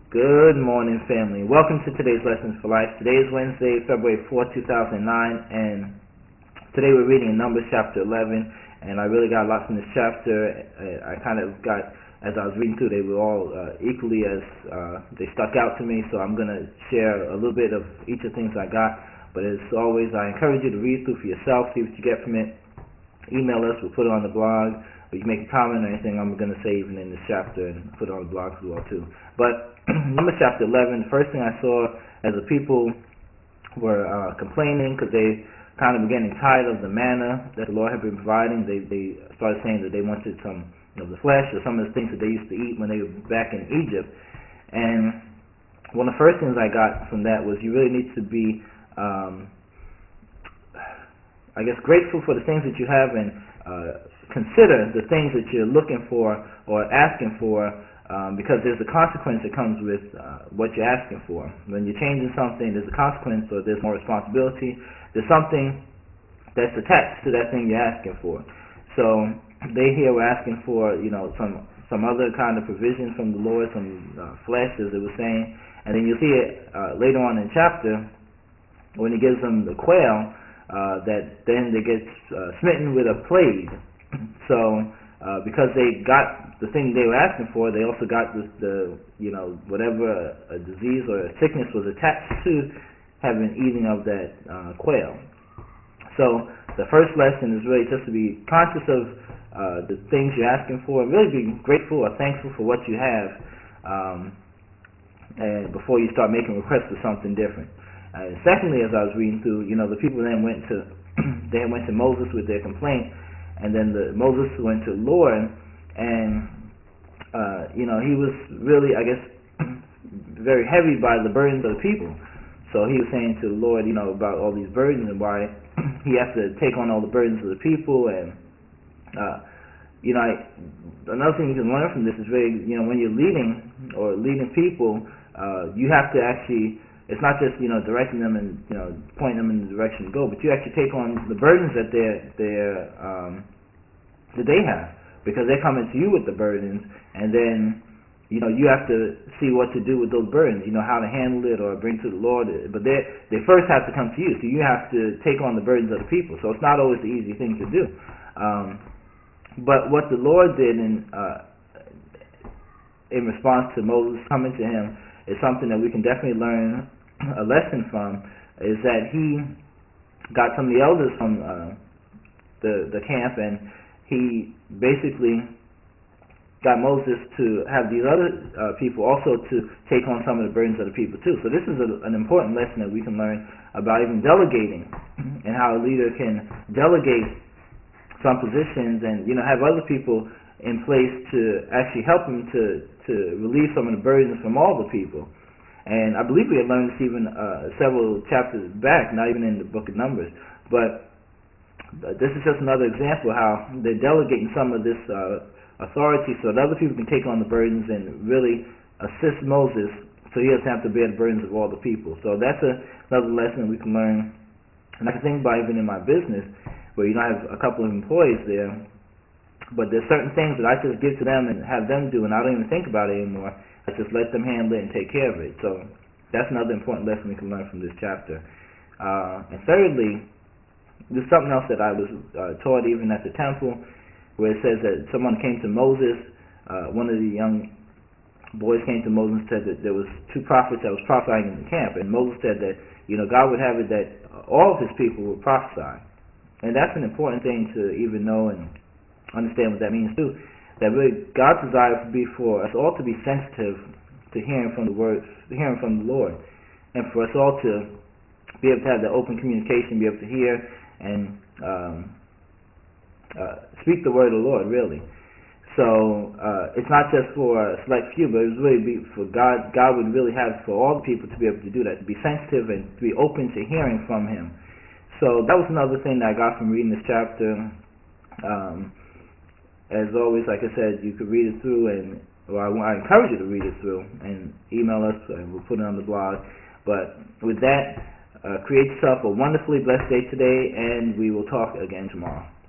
Good morning, family. Welcome to today's Lessons for Life. Today is Wednesday, February 4th, 2009, and today we're reading Numbers chapter 11, and I really got lots in this chapter. I kind of got, as I was reading through, they were all equally as, they stuck out to me, so I'm going to share a little bit of each of the things I got. But as always, I encourage you to read through for yourself, see what you get from it. Email us, we'll put it on the blog. Or you make a comment or anything I'm going to say even in this chapter and put it on the blog as well too. But Numbers chapter 11, the first thing I saw as the people were complaining because they kind of were getting tired of the manna that the Lord had been providing. They started saying that they wanted some of the flesh or some of the things that they used to eat when they were back in Egypt. And one of the first things I got from that was you really need to be, grateful for the things that you have and consider the things that you're looking for or asking for, because there's a consequence that comes with what you're asking for. When you're changing something, there's a consequence, or there's more responsibility. There's something that's attached to that thing you're asking for. So they here were asking for, some other kind of provision from the Lord, some flesh, as it was saying. And then you'll see it later on in the chapter when he gives them the quail, that then they get smitten with a plague. So because they got the thing they were asking for, they also got whatever a disease or a sickness was attached to having eating of that quail. So the first lesson is really just to be conscious of the things you're asking for, and really be grateful or thankful for what you have, and before you start making requests for something different. Secondly, as I was reading through, the people then went to went to Moses with their complaint. And then Moses went to the Lord, and he was really, very heavy by the burdens of the people. So he was saying to the Lord, about all these burdens and why he has to take on all the burdens of the people. And another thing you can learn from this is really, when you're leading people, you have to actually. It's not just directing them and pointing them in the direction to go, but you actually take on the burdens that they have, because they're coming to you with the burdens, and then you have to see what to do with those burdens, how to handle it or bring to the Lord. But they first have to come to you, so you have to take on the burdens of the people. So it's not always the easy thing to do. But what the Lord did in response to Moses coming to him is something that we can definitely learn a lesson from, is that he got some of the elders from the camp, and he basically got Moses to have these other people also to take on some of the burdens of the people too. So this is an important lesson that we can learn about even delegating, and how a leader can delegate some positions and have other people in place to actually help him to relieve some of the burdens from all the people. And I believe we had learned this even several chapters back, not even in the book of Numbers. But this is just another example of how they're delegating some of this authority so that other people can take on the burdens and really assist Moses so he doesn't have to bear the burdens of all the people. So that's another lesson we can learn. And I can think about even in my business, where I have a couple of employees there, but there's certain things that I just give to them and have them do, and I don't even think about it anymore. I just let them handle it and take care of it. So that's another important lesson we can learn from this chapter. And thirdly, there's something else that I was taught even at the temple, where it says that someone came to Moses. One of the young boys came to Moses and said that there was two prophets that was prophesying in the camp, and Moses said that God would have it that all of his people would prophesy. And that's an important thing to even know and understand what that means too. That really God's desire would be for us all to be sensitive to hearing from the words, hearing from the Lord, and for us all to be able to have that open communication, be able to hear and speak the word of the Lord, really. So it's not just for a select few, but it would really be for God. God would really have for all the people to be able to do that, to be sensitive and to be open to hearing from Him. So that was another thing that I got from reading this chapter. As always, like I said, you could read it through, and I encourage you to read it through and email us, and we'll put it on the blog. But with that, create yourself a wonderfully blessed day today, and we will talk again tomorrow.